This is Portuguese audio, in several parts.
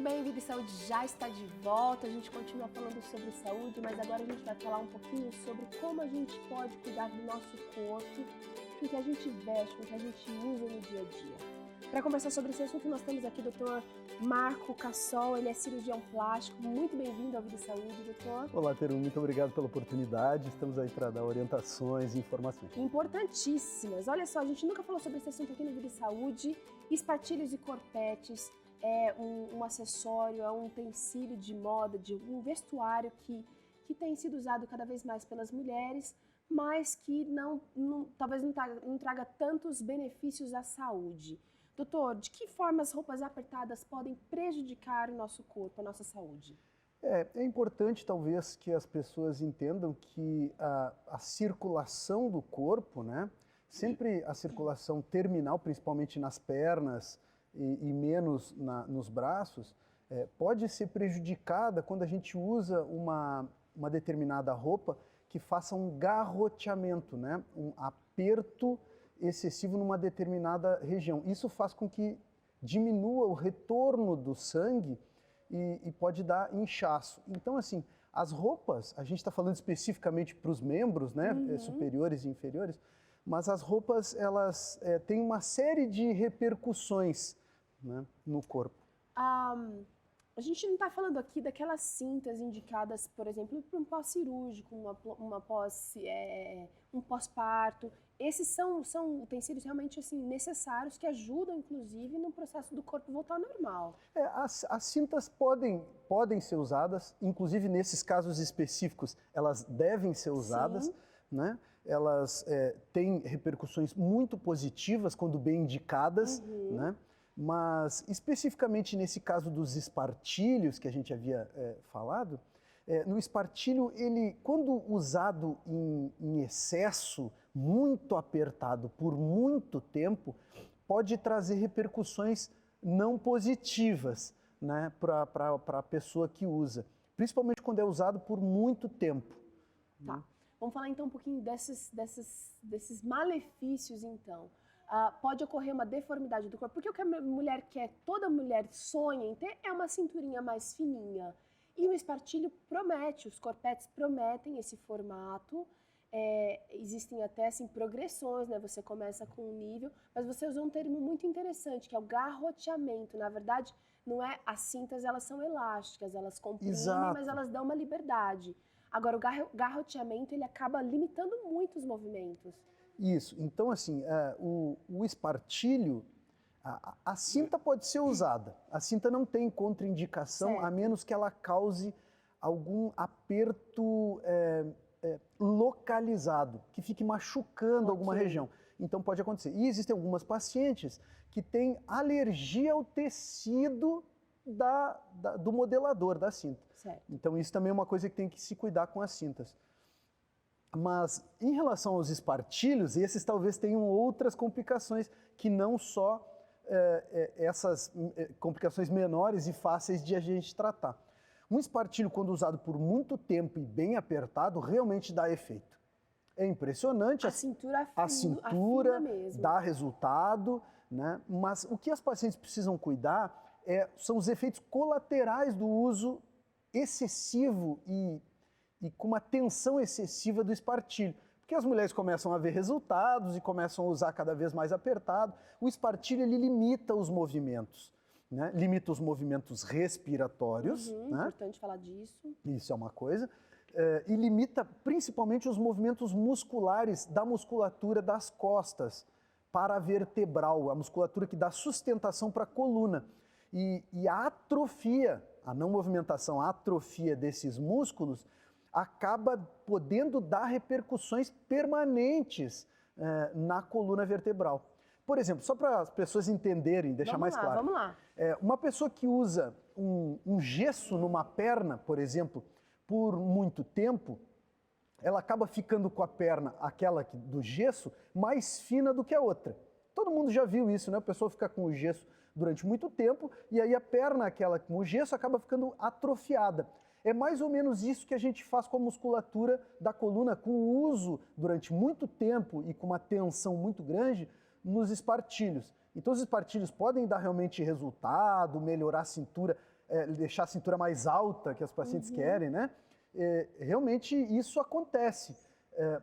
bem, Vida e Saúde já está de volta. A gente continua falando sobre saúde, mas agora a gente vai falar um pouquinho sobre como a gente pode cuidar do nosso corpo, com o que a gente veste, com o que a gente usa no dia a dia. Para conversar sobre esse assunto, nós temos aqui o Dr. Marco Cassol, ele é cirurgião plástico. Muito bem-vindo ao Vida e Saúde, doutor. Olá, Teru, muito obrigado pela oportunidade. Estamos aí para dar orientações e informações. Importantíssimas. Olha só, a gente nunca falou sobre esse assunto aqui no Vida e Saúde. Espartilhos e corpetes é um acessório, é um utensílio de moda, de um vestuário que tem sido usado cada vez mais pelas mulheres, mas que talvez não traga tantos benefícios à saúde. Doutor, de que forma as roupas apertadas podem prejudicar o nosso corpo, a nossa saúde? É importante, talvez, que as pessoas entendam que a circulação do corpo, né, sempre a circulação terminal, principalmente nas pernas e menos nos braços, pode ser prejudicada quando a gente usa uma determinada roupa que faça um garroteamento, né, um aperto excessivo numa determinada região. Isso faz com que diminua o retorno do sangue e pode dar inchaço. Então, assim, as roupas, a gente está falando especificamente para os membros, né, superiores e inferiores, mas as roupas, elas têm uma série de repercussões, né, no corpo. A gente não está falando aqui daquelas cintas indicadas, por exemplo, para um pós-cirúrgico, um pós-parto. Esses são utensílios realmente assim, necessários, que ajudam, inclusive, no processo do corpo voltar ao normal. As cintas podem ser usadas, inclusive nesses casos específicos, elas devem ser usadas, né? Elas têm repercussões muito positivas quando bem indicadas, né? Mas especificamente nesse caso dos espartilhos que a gente havia falado, no espartilho, ele, quando usado em excesso, muito apertado por muito tempo, pode trazer repercussões não positivas, né, para a pessoa que usa, principalmente quando é usado por muito tempo. Tá. Vamos falar então um pouquinho desses malefícios, então. Pode ocorrer uma deformidade do corpo, porque o que a mulher quer, toda mulher sonha em ter, é uma cinturinha mais fininha. E o espartilho promete, os corpetes prometem esse formato. Existem até assim, progressões, né? Você começa com um nível, mas você usou um termo muito interessante, que é o garroteamento. Na verdade, não é, as cintas, elas são elásticas, elas comprimem, mas elas dão uma liberdade. Agora, o garroteamento, ele acaba limitando muito os movimentos. Isso. Então, assim, o espartilho, a cinta pode ser usada. A cinta não tem contraindicação, a menos que ela cause algum aperto localizado, que fique machucando alguma região. Então, pode acontecer. E existem algumas pacientes que têm alergia ao tecido do modelador da cinta. Certo. Então, isso também é uma coisa que tem que se cuidar com as cintas. Mas, em relação aos espartilhos, esses talvez tenham outras complicações que não só essas complicações menores e fáceis de a gente tratar. Um espartilho, quando usado por muito tempo e bem apertado, realmente dá efeito. É impressionante. A cintura mesmo. Dá resultado, né? Mas o que as pacientes precisam cuidar são os efeitos colaterais do uso excessivo e com uma tensão excessiva do espartilho. Porque as mulheres começam a ver resultados e começam a usar cada vez mais apertado. O espartilho, ele limita os movimentos, né? Limita os movimentos respiratórios. Né? Importante falar disso. Isso é uma coisa. E limita principalmente os movimentos musculares da musculatura das costas para a vertebral, a musculatura que dá sustentação para a coluna. E a atrofia, a não movimentação, a atrofia desses músculos acaba podendo dar repercussões permanentes na coluna vertebral. Por exemplo, só para as pessoas entenderem, deixar mais claro. Vamos lá. Uma pessoa que usa um gesso numa perna, por exemplo, por muito tempo, ela acaba ficando com a perna, aquela do gesso, mais fina do que a outra. Todo mundo já viu isso, né? A pessoa fica com o gesso durante muito tempo e aí a perna, aquela com o gesso, acaba ficando atrofiada. É mais ou menos isso que a gente faz com a musculatura da coluna, com o uso durante muito tempo e com uma tensão muito grande nos espartilhos. Então os espartilhos podem dar realmente resultado, melhorar a cintura, deixar a cintura mais alta, que as pacientes querem, né? Realmente isso acontece,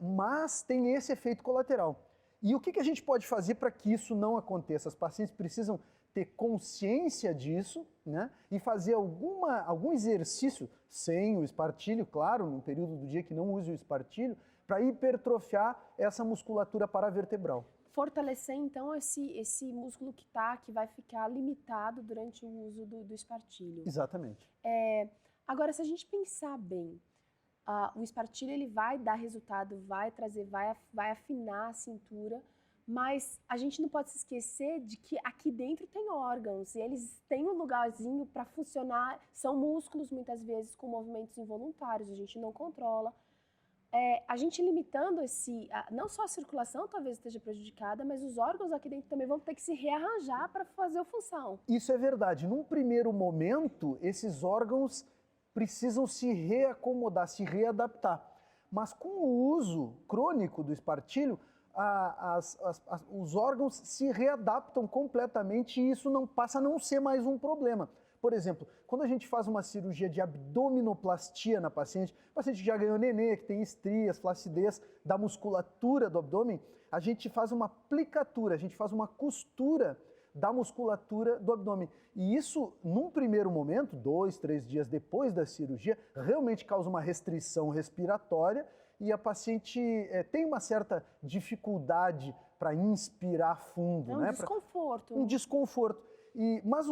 mas tem esse efeito colateral. E o que a gente pode fazer para que isso não aconteça? As pacientes precisam ter consciência disso, né? E fazer algum exercício, sem o espartilho, claro, num período do dia que não use o espartilho, para hipertrofiar essa musculatura paravertebral. Fortalecer, então, esse músculo que vai ficar limitado durante o uso do espartilho. Exatamente. Agora, se a gente pensar bem, o espartilho ele vai dar resultado, vai afinar a cintura, mas a gente não pode se esquecer de que aqui dentro tem órgãos e eles têm um lugarzinho para funcionar, são músculos muitas vezes com movimentos involuntários, a gente não controla. A gente limitando não só a circulação talvez esteja prejudicada, mas os órgãos aqui dentro também vão ter que se rearranjar para fazer a função. Isso é verdade. Num primeiro momento, esses órgãos precisam se reacomodar, se readaptar. Mas com o uso crônico do espartilho, os órgãos se readaptam completamente e isso passa a não ser mais um problema. Por exemplo, quando a gente faz uma cirurgia de abdominoplastia na paciente, paciente que já ganhou nenê, que tem estrias, flacidez da musculatura do abdômen, a gente faz uma aplicatura, a gente faz uma costura da musculatura do abdômen. E isso, num primeiro momento, 2, 3 dias depois da cirurgia, realmente causa uma restrição respiratória e a paciente tem uma certa dificuldade para inspirar fundo. Um desconforto. Um desconforto. Mas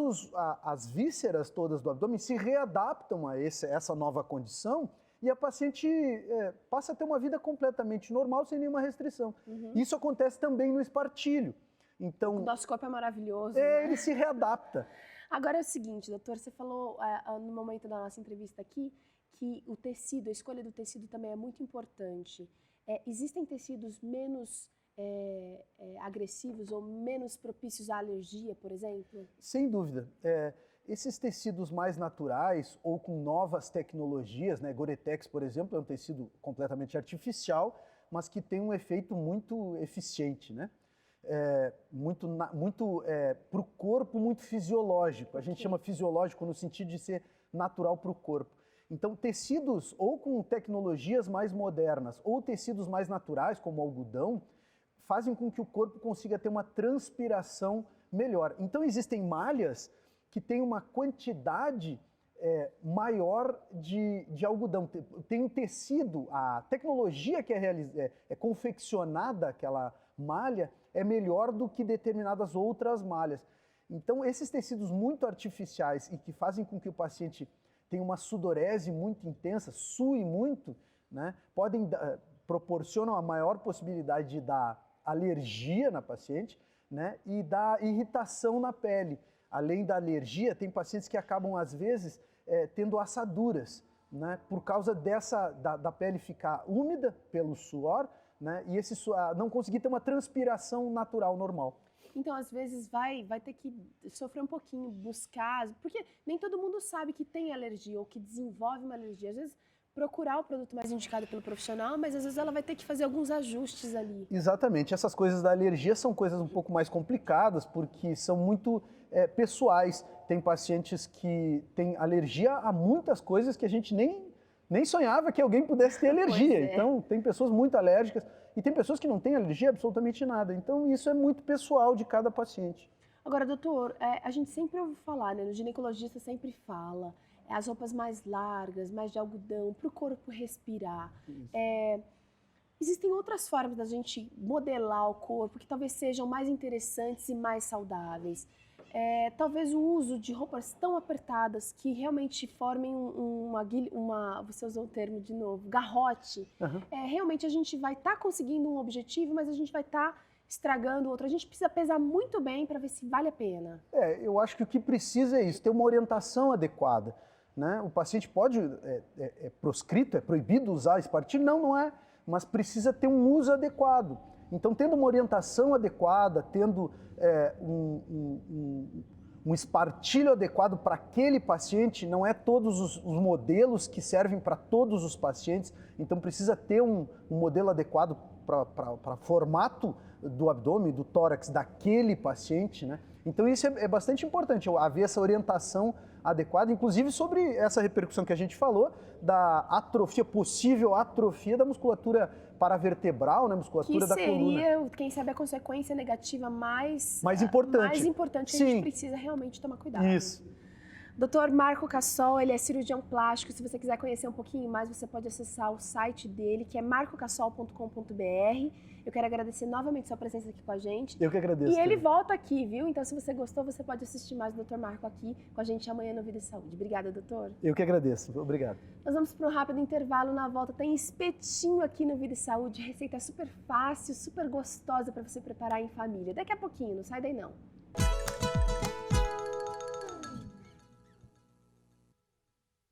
as vísceras todas do abdômen se readaptam a essa nova condição e a paciente passa a ter uma vida completamente normal, sem nenhuma restrição. Isso acontece também no espartilho. Então, o nosso corpo é maravilhoso. Né? Ele se readapta. Agora é o seguinte, doutor, você falou no momento da nossa entrevista aqui que o tecido, a escolha do tecido também é muito importante. Existem tecidos menos agressivos ou menos propícios à alergia, por exemplo? Sem dúvida. Esses tecidos mais naturais ou com novas tecnologias, né? Gore-Tex, por exemplo, é um tecido completamente artificial, mas que tem um efeito muito eficiente, né? Para o corpo, muito fisiológico. A gente chama fisiológico no sentido de ser natural para o corpo. Então, tecidos ou com tecnologias mais modernas ou tecidos mais naturais, como o algodão, fazem com que o corpo consiga ter uma transpiração melhor. Então, existem malhas que têm uma quantidade maior de algodão. Tem um tecido, a tecnologia que é confeccionada, aquela malha, é melhor do que determinadas outras malhas. Então, esses tecidos muito artificiais e que fazem com que o paciente tenha uma sudorese muito intensa, sue muito, né, proporcionam a maior possibilidade de dar alergia na paciente, né, e dar irritação na pele. Além da alergia, tem pacientes que acabam, às vezes, tendo assaduras, né, por causa da pele ficar úmida pelo suor, né, e não conseguir ter uma transpiração natural, normal. Então, às vezes, vai ter que sofrer um pouquinho, buscar, porque nem todo mundo sabe que tem alergia ou que desenvolve uma alergia. Às vezes, procurar o produto mais indicado pelo profissional, mas às vezes ela vai ter que fazer alguns ajustes ali. Exatamente. Essas coisas da alergia são coisas um pouco mais complicadas, porque são muito pessoais. Tem pacientes que têm alergia a muitas coisas que a gente nem sonhava que alguém pudesse ter alergia. Então, tem pessoas muito alérgicas e tem pessoas que não têm alergia a absolutamente nada. Então, isso é muito pessoal de cada paciente. Agora, doutor, a gente sempre ouve falar, né? O ginecologista sempre fala, as roupas mais largas, mais de algodão, para o corpo respirar. Existem outras formas da gente modelar o corpo que talvez sejam mais interessantes e mais saudáveis. Talvez o uso de roupas tão apertadas que realmente formem você usou o termo de novo, garrote. Realmente a gente vai estar conseguindo um objetivo, mas a gente vai estar estragando outro. A gente precisa pesar muito bem para ver se vale a pena. Eu acho que o que precisa é isso, ter uma orientação adequada. Né? O paciente pode, proscrito, é proibido usar espartilho? Não é, mas precisa ter um uso adequado. Então, tendo uma orientação adequada, tendo um espartilho adequado para aquele paciente, não é todos os modelos que servem para todos os pacientes, então precisa ter um modelo adequado para formato do abdômen, do tórax daquele paciente, né? Então isso é bastante importante, haver essa orientação adequada, inclusive sobre essa repercussão que a gente falou, da atrofia, possível atrofia da musculatura paravertebral, né? Musculatura da coluna. Que seria, quem sabe, a consequência negativa mais importante que a gente precisa realmente tomar cuidado. Isso. Dr. Marco Cassol, ele é cirurgião plástico. Se você quiser conhecer um pouquinho mais, você pode acessar o site dele, que é marcocassol.com.br. Eu quero agradecer novamente sua presença aqui com a gente. Eu que agradeço. E ele volta aqui, viu? Então, se você gostou, você pode assistir mais o Dr. Marco aqui com a gente amanhã no Vida e Saúde. Obrigada, doutor. Eu que agradeço. Obrigado. Nós vamos para um rápido intervalo. Na volta tem espetinho aqui no Vida e Saúde. Receita super fácil, super gostosa para você preparar em família. Daqui a pouquinho, não sai daí não.